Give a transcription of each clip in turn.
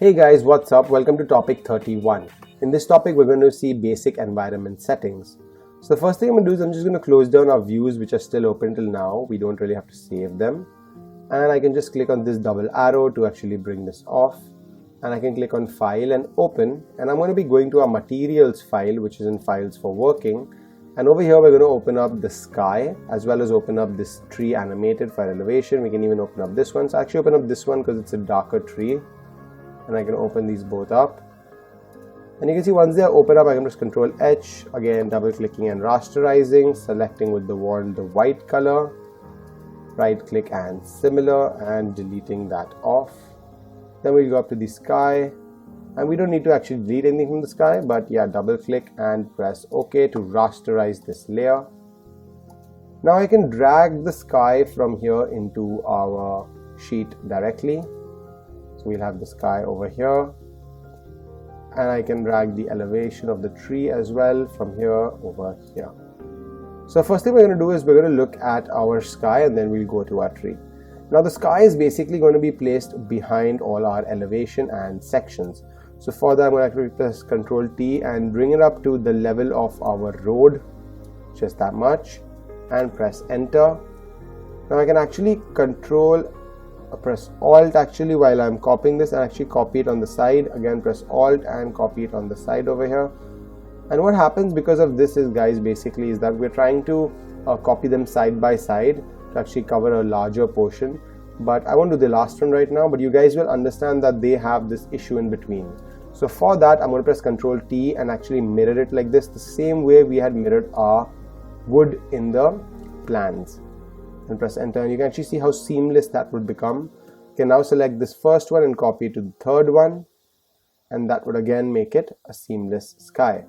Hey guys, what's up? Welcome to topic 31. In this topic, we're going to see basic environment settings. So the first thing I'm going to do is I'm just going to close down our views which are still open till now. We don't really have to save them. And I can just click on this double arrow to actually bring this off. And I can click on File and Open. And I'm going to be going to our Materials file, which is in Files for Working. And over here, we're going to open up the sky as well as open up this tree animated for elevation. We can even open up this one. So I actually open up this one because it's a darker tree. And I can open these both up, and you can see once they are open up, I can press Ctrl H, again double clicking and rasterizing, selecting with the wand the white color, right click and similar, and deleting that off. Then we'll go up to the sky, and we don't need to actually delete anything from the sky, but yeah, double click and press OK to rasterize this layer. Now I can drag the sky from here into our sheet directly. So we'll have the sky over here, and I can drag the elevation of the tree as well from here over here. So first thing we're going to do is we're going to look at our sky, and then we'll go to our tree. Now the sky is basically going to be placed behind all our elevation and sections. So for that I'm going to actually press Ctrl T and bring it up to the level of our road, just that much, and press enter. Now I can actually press Alt actually while I'm copying this and actually copy it on the side. Again press Alt and copy it on the side over here. And what happens because of this is, guys, basically is that we're trying to copy them side by side to actually cover a larger portion, but I won't do the last one right now, but you guys will understand that they have this issue in between. So for that I'm going to press Ctrl T and actually mirror it like this, the same way we had mirrored our wood in the plans. And press enter, and you can actually see how seamless that would become. You can now select this first one and copy it to the third one, and that would again make it a seamless sky.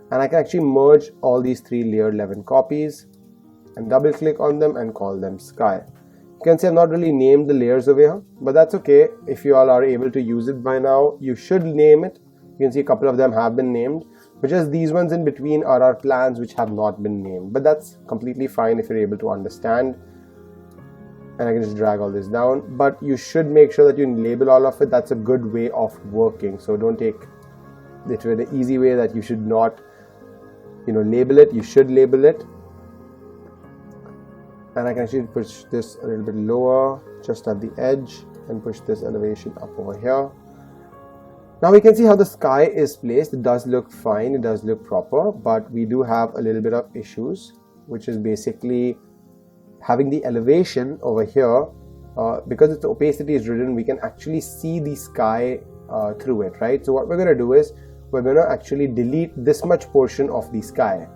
And I can actually merge all these three layered 11 copies and double click on them and call them sky. You can see I've not really named the layers over here, but that's okay. If you all are able to use it by now, you should name it. You can see a couple of them have been named, but just these ones in between are our plans which have not been named, but that's completely fine if you're able to understand. And I can just drag all this down, but you should make sure that you label all of it. That's a good way of working, so don't take it with the easy way that you should not label it. You should label it. And I can actually push this a little bit lower just at the edge and push this elevation up over here. Now we can see how the sky is placed. It does look fine, it does look proper, but we do have a little bit of issues, which is basically having the elevation over here. Because its opacity is hidden, we can actually see the sky through it, right? So what we're going to do is we're going to actually delete this much portion of the sky,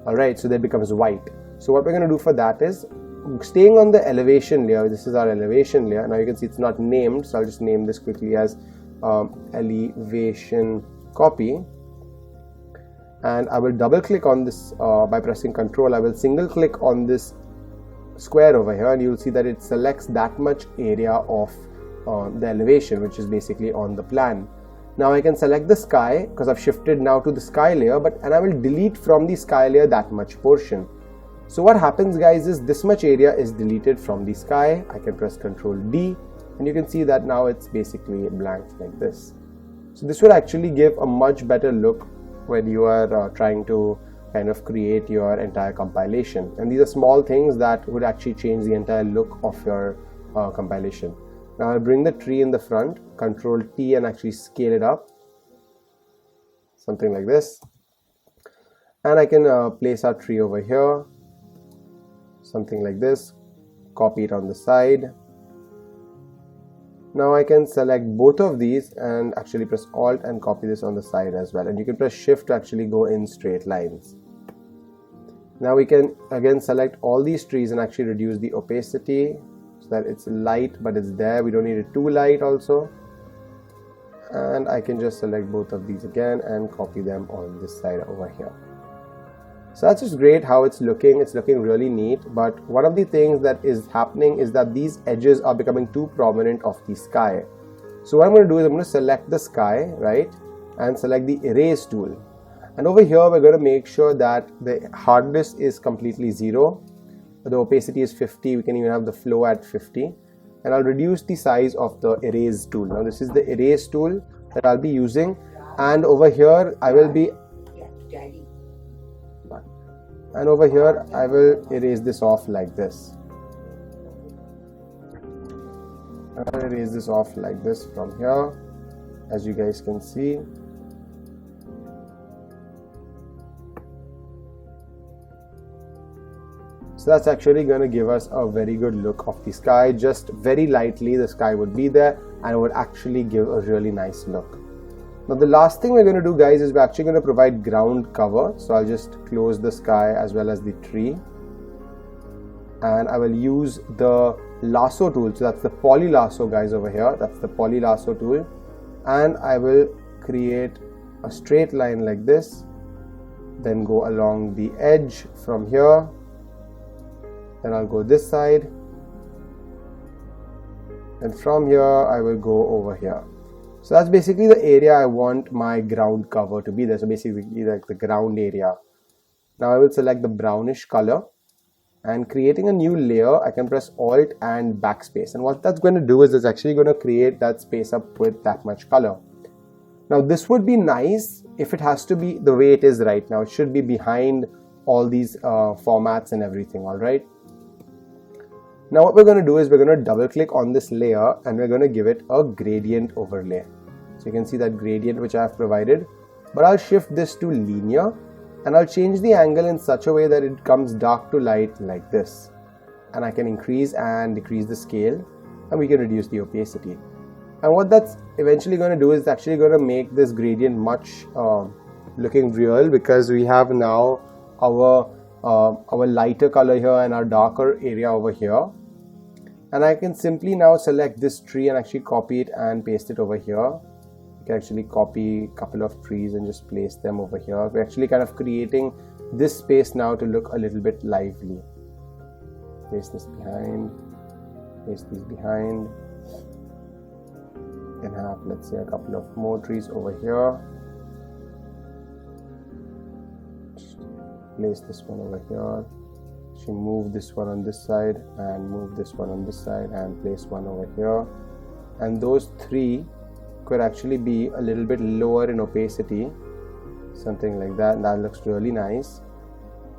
all right, so that it becomes white. So what we're going to do for that is staying on the elevation layer. This is our elevation layer. Now you can see it's not named, so I'll just name this quickly as elevation copy, and I will double click on this by pressing Ctrl. I will single click on this square over here, and you will see that it selects that much area of the elevation, which is basically on the plan. Now I can select the sky because I've shifted now to the sky layer, and I will delete from the sky layer that much portion. So what happens, guys, is this much area is deleted from the sky. I can press Ctrl D, and you can see that now it's basically blank like this. So this will actually give a much better look when you are trying to kind of create your entire compilation, and these are small things that would actually change the entire look of your compilation. Now I'll bring the tree in the front, Ctrl T, and actually scale it up, something like this, and I can place our tree over here, something like this, copy it on the side. Now I can select both of these and actually press Alt and copy this on the side as well, and you can press Shift to actually go in straight lines. Now we can again select all these trees and actually reduce the opacity so that it's light, but it's there. We don't need it too light also. And I can just select both of these again and copy them on this side over here. So that's just great how it's looking. It's looking really neat, but one of the things that is happening is that these edges are becoming too prominent of the sky. So what I'm going to do is I'm going to select the sky, right, and select the erase tool. And over here we're going to make sure that the hardness is completely 0, the opacity is 50. We can even have the flow at 50, and I'll reduce the size of the erase tool. Now this is the erase tool that I'll be using, and over here I will erase this off like this. I'll erase this off like this from here, as you guys can see. So that's actually going to give us a very good look of the sky. Just very lightly the sky would be there, and it would actually give a really nice look. Now the last thing we're going to do, guys, is we're actually going to provide ground cover. So I'll just close the sky as well as the tree, and I will use the lasso tool. So that's the poly lasso, guys, over here. That's the poly lasso tool, and I will create a straight line like this, then go along the edge from here. Then I'll go this side, and from here I will go over here. So that's basically the area I want my ground cover to be there. So basically like the ground area. Now I will select the brownish color, and creating a new layer, I can press Alt and backspace, and what that's going to do is it's actually going to create that space up with that much color. Now this would be nice if it has to be the way it is right now. It should be behind all these formats and everything. All right. Now what we're going to do is we're going to double click on this layer, and we're going to give it a gradient overlay. So you can see that gradient which I have provided, but I'll shift this to linear, and I'll change the angle in such a way that it comes dark to light like this, and I can increase and decrease the scale, and we can reduce the opacity. And what that's eventually going to do is actually going to make this gradient much looking real, because we have now our lighter color here and our darker area over here. And I can simply now select this tree and actually copy it and paste it over here. You can actually copy a couple of trees and just place them over here. We're actually kind of creating this space now to look a little bit lively. Place this behind, place these behind, and have, let's say, a couple of more trees over here. Place this one over here. Actually move this one on this side, and move this one on this side, and place one over here. And those three could actually be a little bit lower in opacity, something like that, and that looks really nice.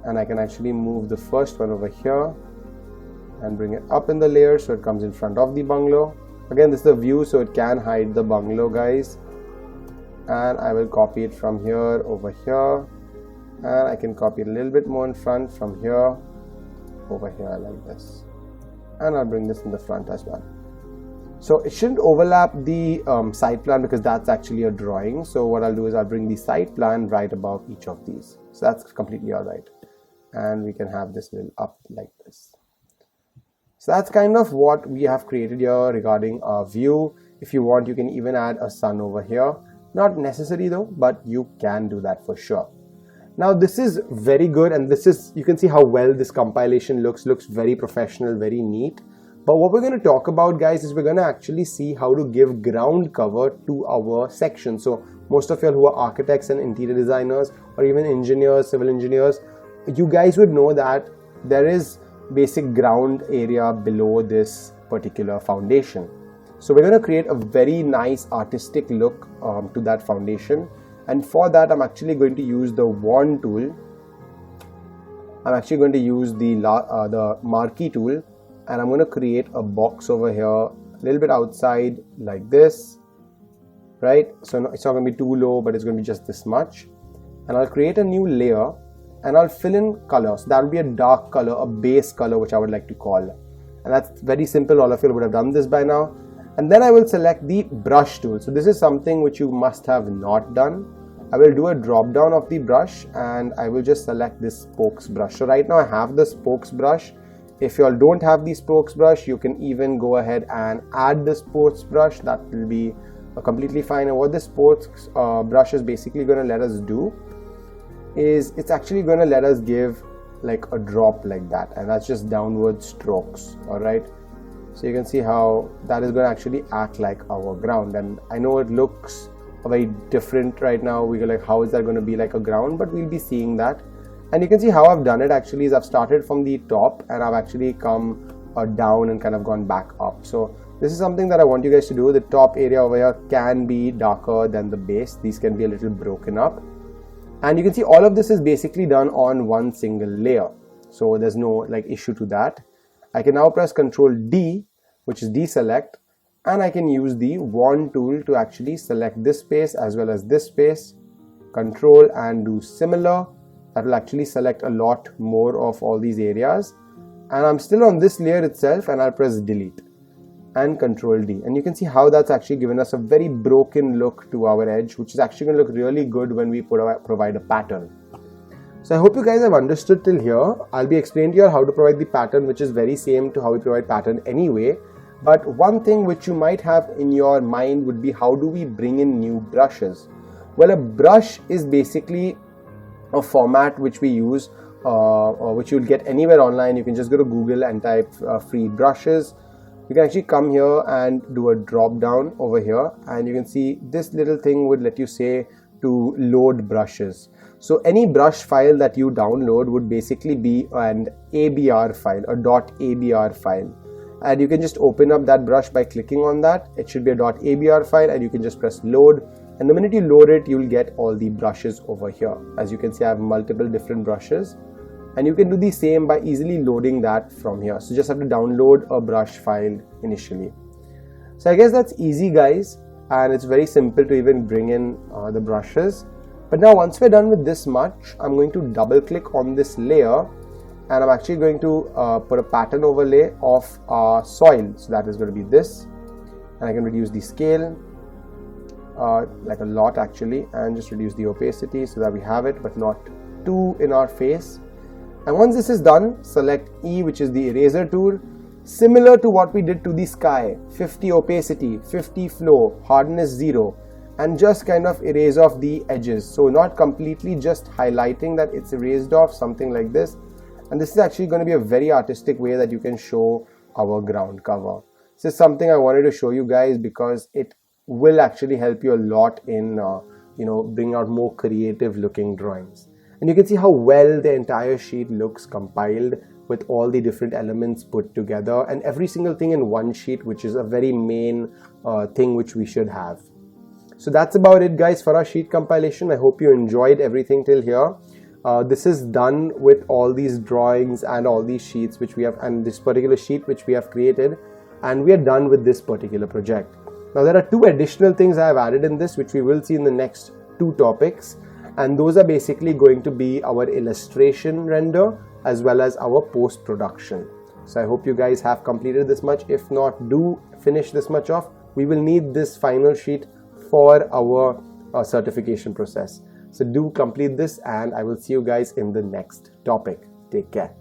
And I can actually move the first one over here and bring it up in the layer so it comes in front of the bungalow. Again, this is the view, so it can hide the bungalow, guys. And I will copy it from here over here, and I can copy it a little bit more in front from here over here like this, and I'll bring this in the front as well. So it shouldn't overlap the side plan, because that's actually a drawing. So what I'll do is I'll bring the side plan right above each of these. So that's completely all right, and we can have this little up like this. So that's kind of what we have created here regarding our view. If you want, you can even add a sun over here. Not necessary though, but you can do that for sure. Now this is very good, and this is, you can see how well this compilation looks very professional, very neat. But what we're going to talk about, guys, is we're going to actually see how to give ground cover to our section. So most of you who are architects and interior designers, or even engineers, civil engineers, you guys would know that there is basic ground area below this particular foundation. So we're going to create a very nice artistic look to that foundation. And for that, I'm actually going to use the wand tool. I'm actually going to use the marquee tool, and I'm going to create a box over here, a little bit outside like this, right? So it's not going to be too low, but it's going to be just this much. And I'll create a new layer, and I'll fill in color. So that will be a dark color, a base color, which I would like to call. And that's very simple. All of you would have done this by now. And then I will select the brush tool. So this is something which you must have not done. I will do a drop down of the brush, and I will just select this spokes brush. So right now I have the spokes brush. If you all don't have the spokes brush, you can even go ahead and add the spokes brush. That will be completely fine. And what the spokes brush is basically going to let us do is it's actually going to let us give like a drop like that, and that's just downward strokes. All right. So you can see how that is going to actually act like our ground. And I know it looks very different right now. We go like, how is that going to be like a ground? But we'll be seeing that. And you can see how I've done it actually is I've started from the top, and I've actually come down and kind of gone back up. So this is something that I want you guys to do. The top area over here can be darker than the base. These can be a little broken up. And you can see all of this is basically done on one single layer. So there's no like issue to that. I can now press Ctrl D, which is deselect, and I can use the wand tool to actually select this space as well as this space. Control and do similar. That will actually select a lot more of all these areas. And I'm still on this layer itself, and I'll press delete and Ctrl D, and you can see how that's actually given us a very broken look to our edge, which is actually going to look really good when we provide a pattern. So I hope you guys have understood till here. I'll be explaining to you how to provide the pattern, which is very same to how we provide pattern anyway. But one thing which you might have in your mind would be, how do we bring in new brushes? Well, a brush is basically a format which we use, which you'll get anywhere online. You can just go to Google and type free brushes. You can actually come here and do a drop down over here, and you can see this little thing would let you say to load brushes. So any brush file that you download would basically be an ABR file, a .abr file. And you can just open up that brush by clicking on that. It should be a .abr file, and you can just press load. And the minute you load it, you'll get all the brushes over here. As you can see, I have multiple different brushes. And you can do the same by easily loading that from here. So you just have to download a brush file initially. So I guess that's easy, guys. And it's very simple to even bring in the brushes. But now once we're done with this much, I'm going to double click on this layer, and I'm actually going to put a pattern overlay of soil. So that is going to be this, and I can reduce the scale like a lot actually, and just reduce the opacity so that we have it but not too in our face. And once this is done, select E, which is the eraser tool, similar to what we did to the sky. 50 opacity, 50 flow, hardness 0, and just kind of erase off the edges. So not completely, just highlighting that it's erased off, something like this. And this is actually going to be a very artistic way that you can show our ground cover. This is something I wanted to show you guys because it will actually help you a lot in bring out more creative looking drawings. And you can see how well the entire sheet looks compiled with all the different elements put together, and every single thing in one sheet, which is a very main thing which we should have. So that's about it, guys, for our sheet compilation. I hope you enjoyed everything till here. This is done with all these drawings and all these sheets which we have, and this particular sheet which we have created, and we are done with this particular project. Now there are two additional things I have added in this, which we will see in the next two topics, and those are basically going to be our illustration render as well as our post-production. So I hope you guys have completed this much. If not, do finish this much off. We will need this final sheet for our certification process. So do complete this, and I will see you guys in the next topic. Take care.